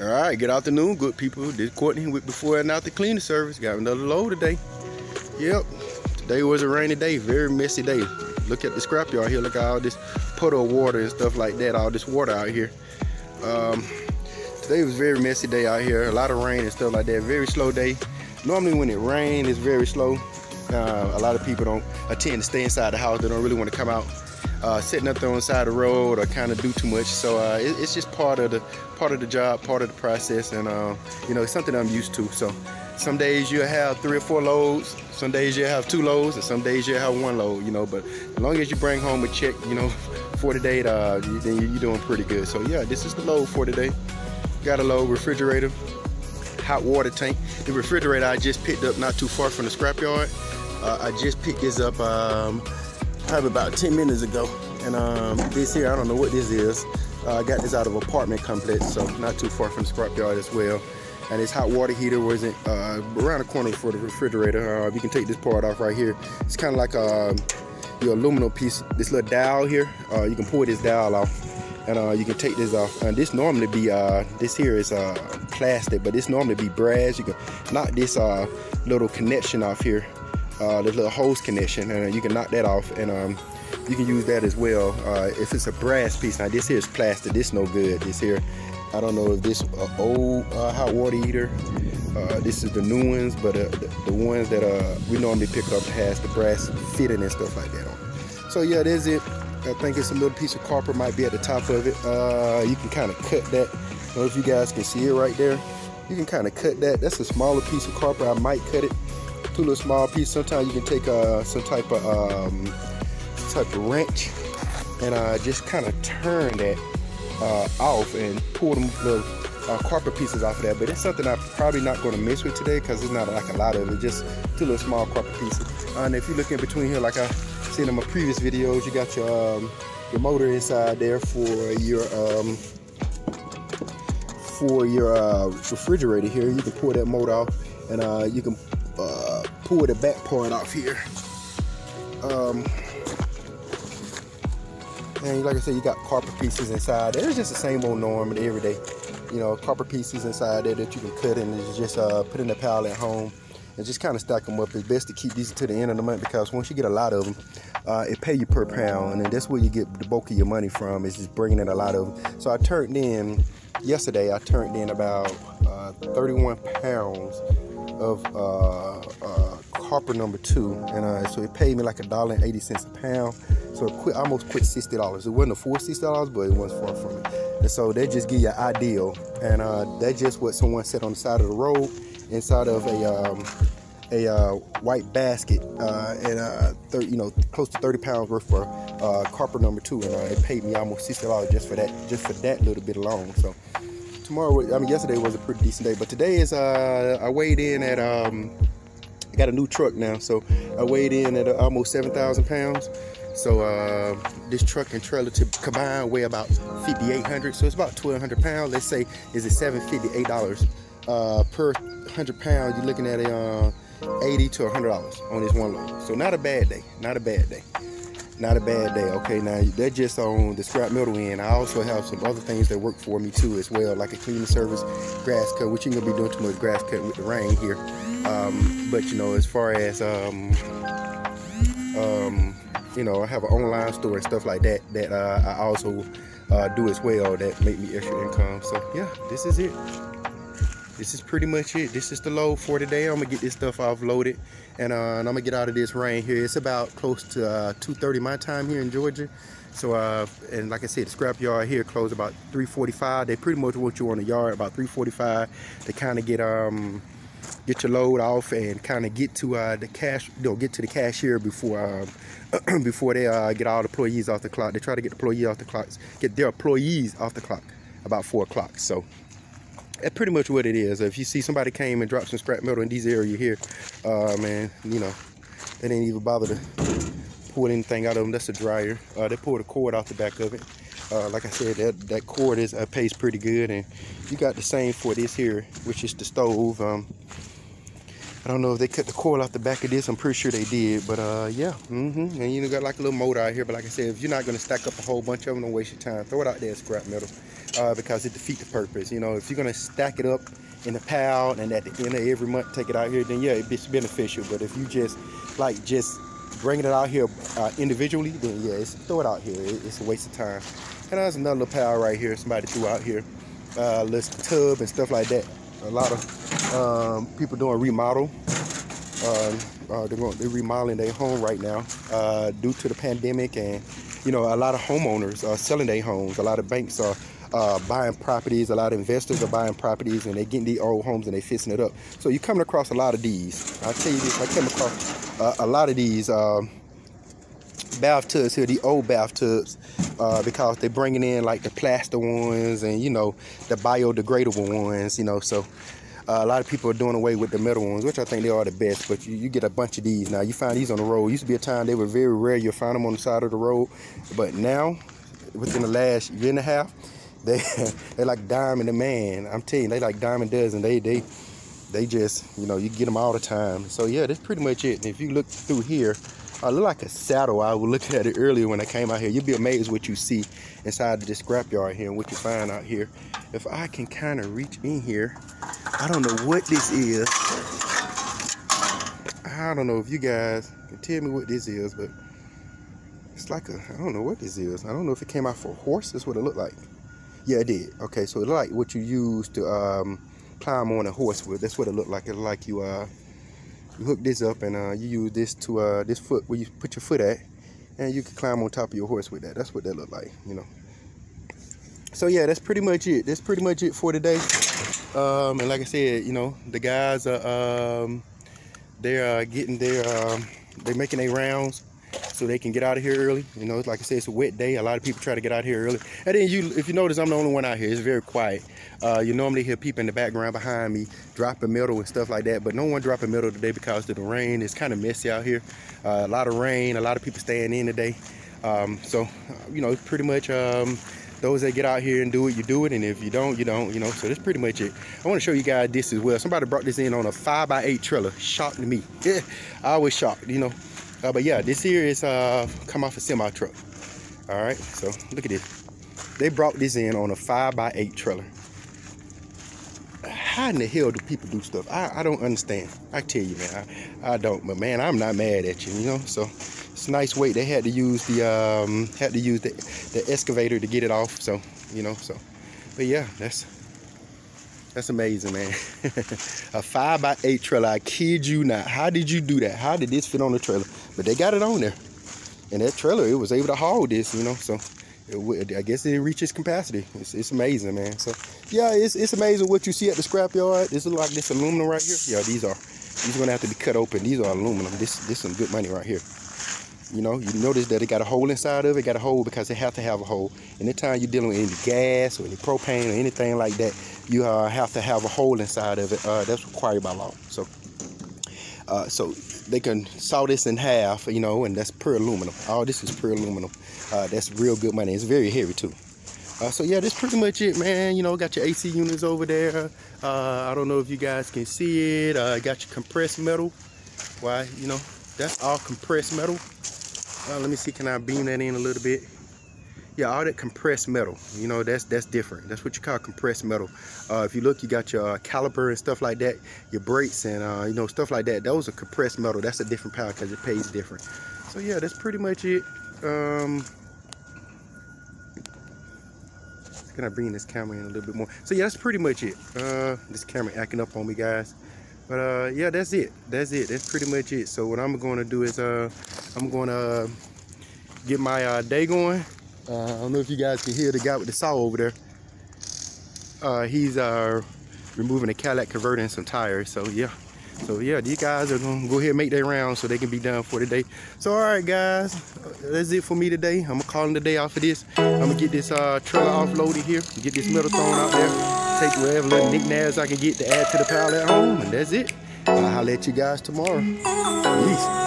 All right, good afternoon, good people. This Courtney with before and after cleaning service. Got another load today. Yep, today was a rainy day, very messy day. Look at the scrapyard here. Look at all this puddle of water and stuff like that. All this water out here. Today was a very messy day out here. A lot of rain and stuff like that. Very slow day. Normally when it rains, it's very slow. A lot of people don't tend to stay inside the house. They don't really want to come out. Sitting up there on the side of the road or kind of do too much, so it's just part of the job, part of the process, and you know, it's something I'm used to. So some days you'll have 3 or 4 loads, some days you'll have 2 loads, and some days you'll have 1 load, you know, but as long as you bring home a check, you know, for today, then you're doing pretty good. So yeah, this is the load for today. Got a load refrigerator, hot water tank. The refrigerator I just picked up not too far from the scrapyard. I just picked this up probably about 10 minutes ago, and this here, I don't know what this is. I got this out of an apartment complex, so not too far from the scrapyard as well. And this hot water heater was around the corner for the refrigerator. You can take this part off right here. It's kind of like your aluminum piece, this little dowel here. You can pull this dowel off, and you can take this off. And this normally be, this here is plastic, but this normally be brass. You can knock this little connection off here. This little hose connection, and you can knock that off, and you can use that as well if it's a brass piece. Now this here is plastic, this no good. This here, I don't know if this old hot water heater, this is the new ones, but the ones that we normally pick up has the brass fitting and stuff like that on. So yeah, that's it. I think it's a little piece of copper might be at the top of it. You can kind of cut that. I don't know if you guys can see it right there. You can kind of cut that. That's a smaller piece of copper. I might cut it. 2 little small pieces. Sometimes you can take some type of wrench and just kind of turn that off and pull them little copper pieces off of that. But it's something I'm probably not going to mess with today because it's not like a lot of it. Just 2 little small copper pieces. And if you look in between here, like I seen in my previous videos, you got your motor inside there for your refrigerator here. You can pull that motor off, and you can pull the back part off here. And like I said, you got copper pieces inside there. It's just the same old norm every day. You know, copper pieces inside there that you can cut and just put in the pile at home and just kind of stack them up. It's best to keep these to the end of the month because once you get a lot of them, it pay you per pound, and that's where you get the bulk of your money from, is just bringing in a lot of them. So I turned in, yesterday I turned in about 31 pounds of copper number 2, and so it paid me like $1.80 a pound. So it almost quit $60. It wasn't a full $60, but it wasn't far from it. And so they just give you an ideal, and that's just what someone said on the side of the road inside of a white basket, and you know, close to 30 pounds worth for copper number 2, and it paid me almost $60 just for that little bit alone. So tomorrow, I mean, yesterday was a pretty decent day, but today is I weighed in at I got a new truck now, so I weighed in at almost 7,000 pounds. So this truck and trailer to combine weigh about 5,800, so it's about 1,200 pounds. Let's say is it $750, $8 per 100 pounds. You're looking at $80 to $100 on this one load. So not a bad day, not a bad day. Not a bad day. Okay, now they're just on the scrap metal end. I also have some other things that work for me too as well, like a cleaning service, grass cut, which you ain't gonna be doing too much grass cutting with the rain here. But you know, as far as you know, I have an online store and stuff like that that I also do as well that make me extra income. So yeah, this is it. This is pretty much it. This is the load for today. I'm gonna get this stuff offloaded, and I'm gonna get out of this rain here. It's about close to 2:30 my time here in Georgia. So and like I said, the scrap yard here closed about 3:45. They pretty much want you on the yard about 3:45 to kind of get your load off and kind of get to the cash, you know, get to the cashier before before they get all the employees off the clock. They try to get the employees off the clock, get their employees off the clock about 4 o'clock. So that's pretty much what it is. If you see somebody came and dropped some scrap metal in these areas here, man, you know, they didn't even bother to pull anything out of them. That's a dryer. They pulled a cord off the back of it. Like I said, that cord is pays pretty good, and you got the same for this here, which is the stove. I don't know if they cut the coil off the back of this. I'm pretty sure they did, but yeah. And you got like a little motor out here. But like I said, if you're not gonna stack up a whole bunch of them, don't waste your time. Throw it out there as scrap metal, because it defeats the purpose. You know, if you're gonna stack it up in a pile and at the end of every month take it out here, then yeah, it's beneficial. But if you just bringing it out here individually, then yeah, throw it out here. It's a waste of time. And there's another little pile right here somebody threw out here, little tub and stuff like that. A lot of people doing remodel. They're remodeling their home right now due to the pandemic, and you know, a lot of homeowners are selling their homes. A lot of banks are buying properties. A lot of investors are buying properties, and they're getting these old homes and they're fixing it up. So you're coming across a lot of these. I tell you this, I came across a lot of these bathtubs here, the old bathtubs, because they're bringing in like the plastic ones and, you know, the biodegradable ones, you know. So a lot of people are doing away with the metal ones, which I think they are the best. But you get a bunch of these now. You find these on the road. Used to be a time they were very rare. You'll find them on the side of the road, but now within the last year and a half, they're like diamond a man. I'm telling you, they like diamond dozen. They just, you know, you get them all the time. So yeah, that's pretty much it. And if you look through here, it look like a saddle. I was looking at it earlier when I came out here. You'll be amazed what you see inside the scrapyard here and what you find out here. If I can kind of reach in here, I don't know what this is. I don't know if you guys can tell me what this is, but it's like I don't know what this is. I don't know if it came out for a horse. That's what it looked like. Yeah, it did. Okay, so it looked like what you use to climb on a horse with. That's what it looked like. It looked like you hook this up and you use this to this foot where you put your foot at, and you can climb on top of your horse with that. That's what that looked like, you know. So yeah, that's pretty much it. That's pretty much it for today. And like I said, you know, the guys are they're getting their they're making their rounds so they can get out of here early. You know, like I said, it's a wet day. A lot of people try to get out here early. And then if you notice, I'm the only one out here. It's very quiet. You normally hear people in the background behind me dropping metal and stuff like that, but no one dropping metal today because of the rain. It's kind of messy out here. A lot of rain, a lot of people staying in today. So, you know, pretty much those that get out here and do it, you do it, and if you don't, you don't, you know. So that's pretty much it. I want to show you guys this as well. Somebody brought this in on a 5x8 trailer. Shocked to me. Yeah, I was shocked, you know. But yeah, this here is come off a semi truck. All right, so look at this. They brought this in on a 5x8 trailer. How in the hell do people do stuff? I don't understand. I tell you, man, I don't. But man, I'm not mad at you, you know. So it's a nice weight. They had to use the excavator to get it off. So you know, so. But yeah, that's amazing, man. A 5x8 trailer. I kid you not. How did you do that? How did this fit on the trailer? But they got it on there, and that trailer, it was able to haul this, you know. So I guess it reaches capacity. It's amazing, man. So yeah, it's amazing what you see at the scrapyard. This is like this aluminum right here. Yeah, these are gonna have to be cut open. These are aluminum. This some good money right here. You know, you notice that it got a hole inside of it. It got a hole because it have to have a hole. Anytime you're dealing with any gas or any propane or anything like that, you have to have a hole inside of it. That's required by law. So so they can saw this in half, you know, and that's pure aluminum. All this is pure aluminum. That's real good money. It's very heavy too. So yeah, that's pretty much it, man. You know, got your AC units over there. I don't know if you guys can see it. Got your compressed metal. Why, you know, that's all compressed metal. Let me see, can I beam that in a little bit? Yeah, all that compressed metal, you know, that's different. That's what you call compressed metal. If you look, you got your caliper and stuff like that, your brakes and, you know, stuff like that. Those are compressed metal. That's a different power because it pays different. So yeah, that's pretty much it. Can I bring this camera in a little bit more? So yeah, that's pretty much it. This camera acting up on me, guys. But yeah, that's it. That's pretty much it. So what I'm going to do is I'm going to get my day going. I don't know if you guys can hear the guy with the saw over there. He's removing a Cadillac converter and some tires. So yeah, these guys are gonna go ahead and make their rounds so they can be done for the day. So all right, guys, that's it for me today. I'm gonna call the day off of this. I'm gonna get this trailer offloaded here, get this metal thrown out there, take whatever little knickknacks I can get to add to the pile at home, and that's it. I'll holler at you guys tomorrow. Peace.